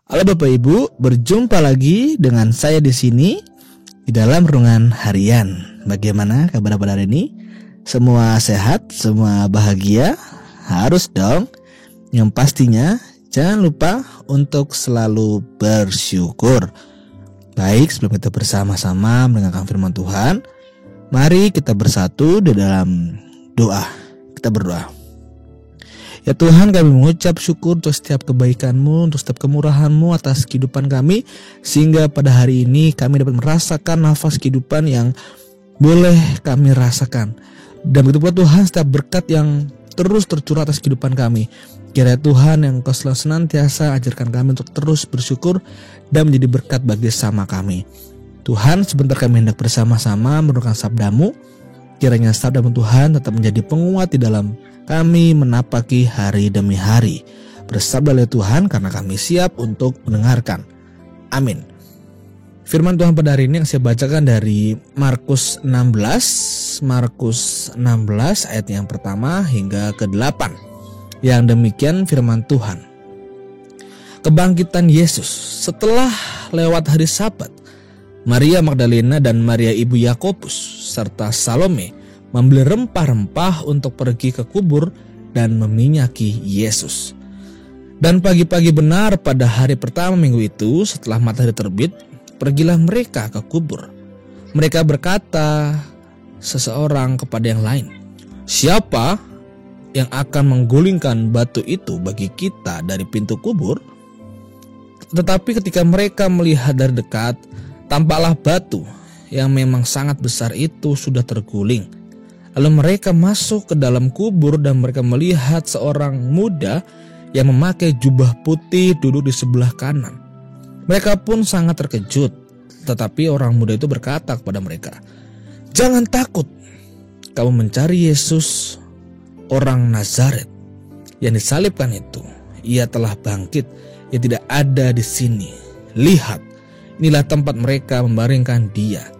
Halo Bapak Ibu, berjumpa lagi dengan saya di sini di dalam renungan harian. Bagaimana kabar pada hari ini? Semua sehat, semua bahagia? Harus dong. Yang pastinya jangan lupa untuk selalu bersyukur. Baik, sebelum kita bersama-sama mendengarkan firman Tuhan, mari kita bersatu di dalam doa. Kita berdoa. Ya Tuhan, kami mengucap syukur untuk setiap kebaikan-Mu, untuk setiap kemurahan-Mu atas kehidupan kami, sehingga pada hari ini kami dapat merasakan nafas kehidupan yang boleh kami rasakan. Dan begitu pula Tuhan, setiap berkat yang terus tercurah atas kehidupan kami, kiranya Tuhan yang Kau selalu senantiasa ajarkan kami untuk terus bersyukur dan menjadi berkat bagi sesama kami. Tuhan, sebentar kami hendak bersama-sama merenungkan sabda-Mu. Kiranya sabda-Mu Tuhan tetap menjadi penguat di dalam kami menapaki hari demi hari. Bersabdalah Tuhan, karena kami siap untuk mendengarkan. Amin. Firman Tuhan pada hari ini yang saya bacakan dari Markus 16 ayat yang pertama hingga ke-8. Yang demikian firman Tuhan. Kebangkitan Yesus. Setelah lewat hari Sabat, Maria Magdalena dan Maria ibu Yakobus serta Salome membeli rempah-rempah untuk pergi ke kubur dan meminyaki Yesus. Dan pagi-pagi benar pada hari pertama minggu itu, setelah matahari terbit, pergilah mereka ke kubur. Mereka berkata seseorang kepada yang lain, "Siapa yang akan menggulingkan batu itu bagi kita dari pintu kubur?" Tetapi ketika mereka melihat dari dekat, tampaklah batu yang memang sangat besar itu sudah terguling. Lalu mereka masuk ke dalam kubur dan mereka melihat seorang muda yang memakai jubah putih duduk di sebelah kanan. Mereka pun sangat terkejut. Tetapi orang muda itu berkata kepada mereka, "Jangan takut, kamu mencari Yesus, orang Nazaret yang disalibkan itu. Ia telah bangkit, ia tidak ada di sini. Lihat, inilah tempat mereka membaringkan dia.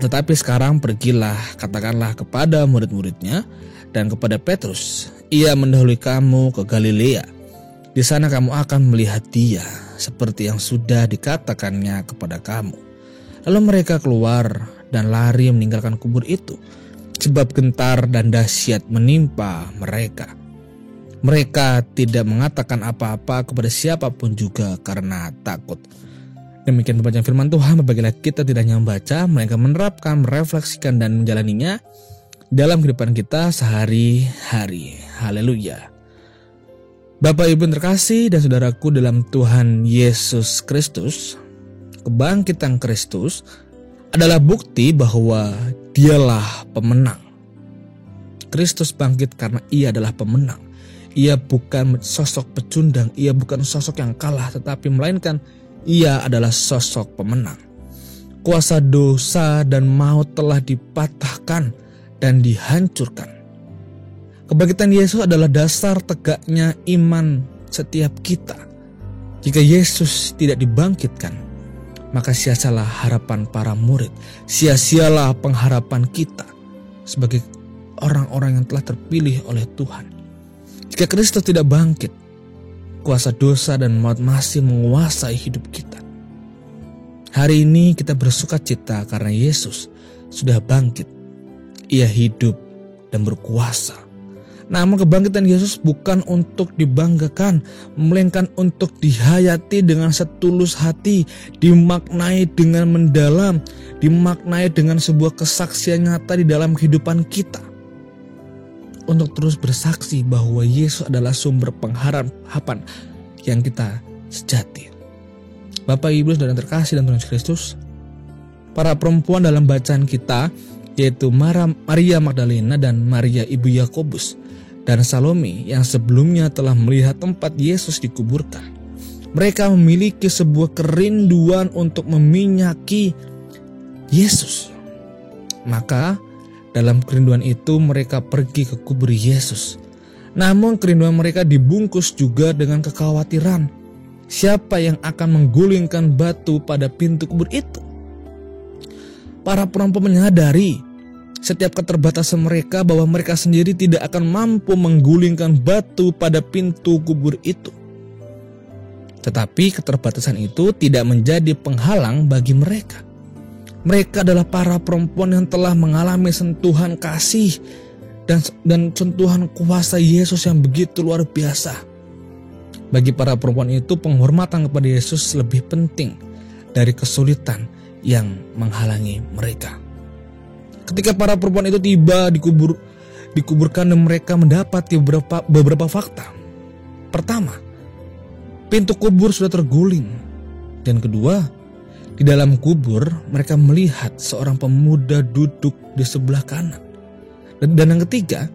Tetapi sekarang pergilah, katakanlah kepada murid-muridnya dan kepada Petrus, ia mendahului kamu ke Galilea. Di sana kamu akan melihat dia, seperti yang sudah dikatakannya kepada kamu." Lalu mereka keluar dan lari meninggalkan kubur itu, sebab gentar dan dahsyat menimpa mereka. Mereka tidak mengatakan apa-apa kepada siapapun juga karena takut. Demikian pembacaan firman Tuhan. Bagilah kita tidak hanya membaca, melainkan menerapkan, merefleksikan dan menjalaninya dalam kehidupan kita sehari-hari. Haleluya. Bapak Ibu yang terkasih dan saudaraku dalam Tuhan Yesus Kristus, kebangkitan Kristus adalah bukti bahwa Dialah pemenang. Kristus bangkit karena Ia adalah pemenang. Ia bukan sosok pecundang, Ia bukan sosok yang kalah, tetapi melainkan Ia adalah sosok pemenang. Kuasa dosa dan maut telah dipatahkan dan dihancurkan. Kebangkitan Yesus adalah dasar tegaknya iman setiap kita. Jika Yesus tidak dibangkitkan, maka sia-sialah harapan para murid, sia-sialah pengharapan kita sebagai orang-orang yang telah terpilih oleh Tuhan. Jika Kristus tidak bangkit, kuasa dosa dan maut masih menguasai hidup kita. Hari ini kita bersukacita karena Yesus sudah bangkit. Ia hidup dan berkuasa. Namun kebangkitan Yesus bukan untuk dibanggakan, melainkan untuk dihayati dengan setulus hati, dimaknai dengan mendalam, dimaknai dengan sebuah kesaksian nyata di dalam kehidupan kita. Untuk terus bersaksi bahwa Yesus adalah sumber pengharapan yang kita sejati. Bapak Ibu saudara terkasih dalam Tuhan Yesus Kristus, para perempuan dalam bacaan kita yaitu Maria Magdalena dan Maria ibu Yakobus dan Salome yang sebelumnya telah melihat tempat Yesus dikuburkan. Mereka memiliki sebuah kerinduan untuk meminyaki Yesus. Maka dalam kerinduan itu mereka pergi ke kubur Yesus. Namun kerinduan mereka dibungkus juga dengan kekhawatiran. Siapa yang akan menggulingkan batu pada pintu kubur itu? Para perempuan menyadari setiap keterbatasan mereka bahwa mereka sendiri tidak akan mampu menggulingkan batu pada pintu kubur itu. Tetapi keterbatasan itu tidak menjadi penghalang bagi mereka. Mereka adalah para perempuan yang telah mengalami sentuhan kasih dan sentuhan kuasa Yesus yang begitu luar biasa. Bagi para perempuan itu, penghormatan kepada Yesus lebih penting dari kesulitan yang menghalangi mereka. Ketika para perempuan itu tiba dikuburkan dan mereka mendapati beberapa fakta. Pertama, pintu kubur sudah terguling. Dan kedua, di dalam kubur mereka melihat seorang pemuda duduk di sebelah kanan. Dan yang ketiga,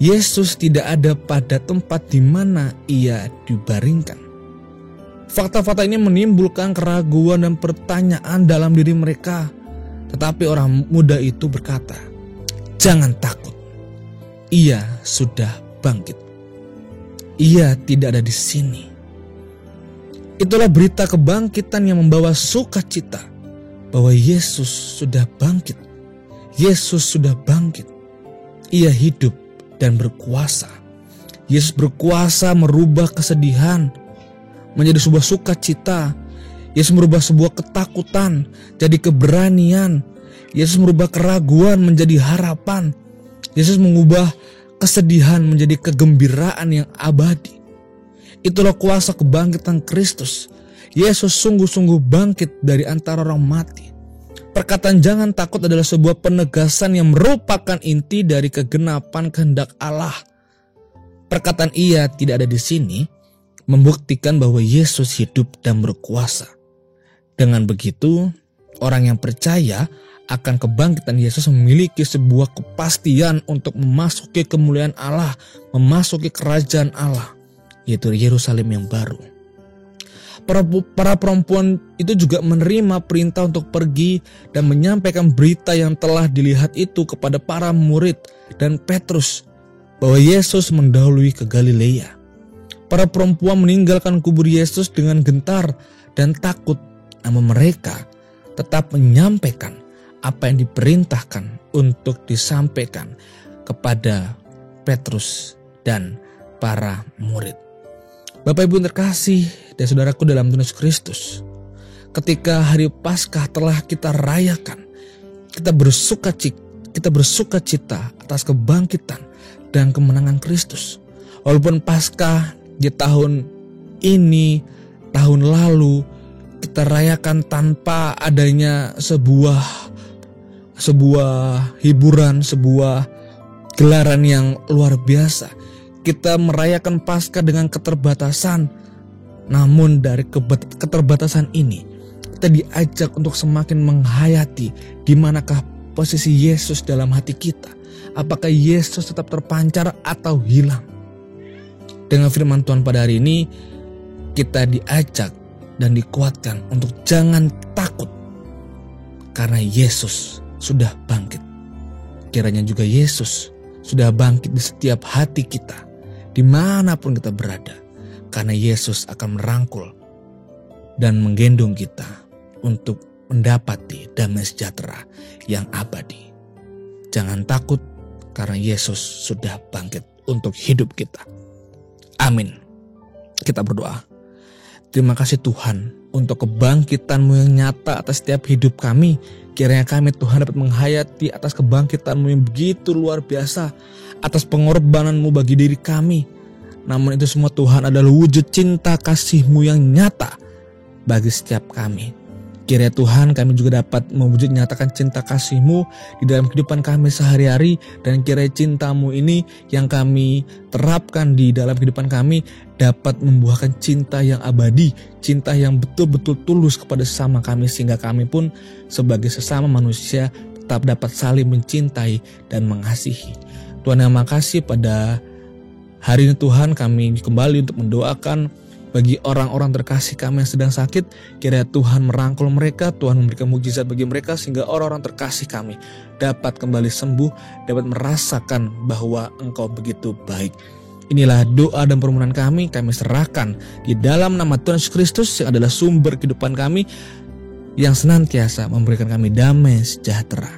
Yesus tidak ada pada tempat di mana ia dibaringkan. Fakta-fakta ini menimbulkan keraguan dan pertanyaan dalam diri mereka. Tetapi orang muda itu berkata, "Jangan takut, ia sudah bangkit. Ia tidak ada di sini." Itulah berita kebangkitan yang membawa sukacita bahwa Yesus sudah bangkit. Yesus sudah bangkit. Ia hidup dan berkuasa. Yesus berkuasa merubah kesedihan menjadi sebuah sukacita. Yesus merubah sebuah ketakutan jadi keberanian. Yesus merubah keraguan menjadi harapan. Yesus mengubah kesedihan menjadi kegembiraan yang abadi. Itulah kuasa kebangkitan Kristus. Yesus sungguh-sungguh bangkit dari antara orang mati. Perkataan jangan takut adalah sebuah penegasan yang merupakan inti dari kegenapan kehendak Allah. Perkataan ia tidak ada di sini membuktikan bahwa Yesus hidup dan berkuasa. Dengan begitu, orang yang percaya akan kebangkitan Yesus memiliki sebuah kepastian untuk memasuki kemuliaan Allah, memasuki kerajaan Allah, yaitu Yerusalem yang baru. Para perempuan itu juga menerima perintah untuk pergi dan menyampaikan berita yang telah dilihat itu kepada para murid dan Petrus bahwa Yesus mendahului ke Galilea. Para perempuan meninggalkan kubur Yesus dengan gentar dan takut, namun mereka tetap menyampaikan apa yang diperintahkan untuk disampaikan kepada Petrus dan para murid. Bapak Ibu terkasih dan saudaraku dalam Tuhan Yesus Kristus, ketika hari Paskah telah kita rayakan, kita bersuka cita atas kebangkitan dan kemenangan Kristus. Walaupun Paskah di tahun ini, tahun lalu kita rayakan tanpa adanya sebuah hiburan, sebuah gelaran yang luar biasa. Kita merayakan Paskah dengan keterbatasan. Namun dari keterbatasan ini, kita diajak untuk semakin menghayati di manakah posisi Yesus dalam hati kita. Apakah Yesus tetap terpancar atau hilang? Dengan firman Tuhan pada hari ini, kita diajak dan dikuatkan untuk jangan takut, karena Yesus sudah bangkit. Kiranya juga Yesus sudah bangkit di setiap hati kita, dimanapun kita berada, karena Yesus akan merangkul dan menggendong kita untuk mendapati damai sejahtera yang abadi. Jangan takut, karena Yesus sudah bangkit untuk hidup kita. Amin. Kita berdoa. Terima kasih Tuhan untuk kebangkitan-Mu yang nyata atas setiap hidup kami. Kiranya kami Tuhan dapat menghayati atas kebangkitan-Mu yang begitu luar biasa, atas pengorbanan-Mu bagi diri kami. Namun itu semua Tuhan adalah wujud cinta kasih-Mu yang nyata bagi setiap kami. Kiranya Tuhan kami juga dapat mewujud nyatakan cinta kasih-Mu di dalam kehidupan kami sehari-hari. Dan kiranya cinta-Mu ini yang kami terapkan di dalam kehidupan kami dapat membuahkan cinta yang abadi, cinta yang betul-betul tulus kepada sesama kami, sehingga kami pun sebagai sesama manusia tetap dapat saling mencintai dan mengasihi. Tuhan yang makasih pada hari ini Tuhan, kami kembali untuk mendoakan bagi orang-orang terkasih kami yang sedang sakit. Kiranya Tuhan merangkul mereka, Tuhan memberikan mukjizat bagi mereka, sehingga orang-orang terkasih kami dapat kembali sembuh, dapat merasakan bahwa Engkau begitu baik. Inilah doa dan permohonan kami serahkan di dalam nama Tuhan Yesus Kristus yang adalah sumber kehidupan kami, yang senantiasa memberikan kami damai sejahtera.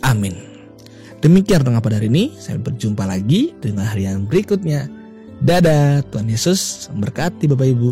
Amin. Demikian renungan pada hari ini. Sampai berjumpa lagi dengan hari yang berikutnya. Dadah, Tuhan Yesus memberkati Bapak Ibu.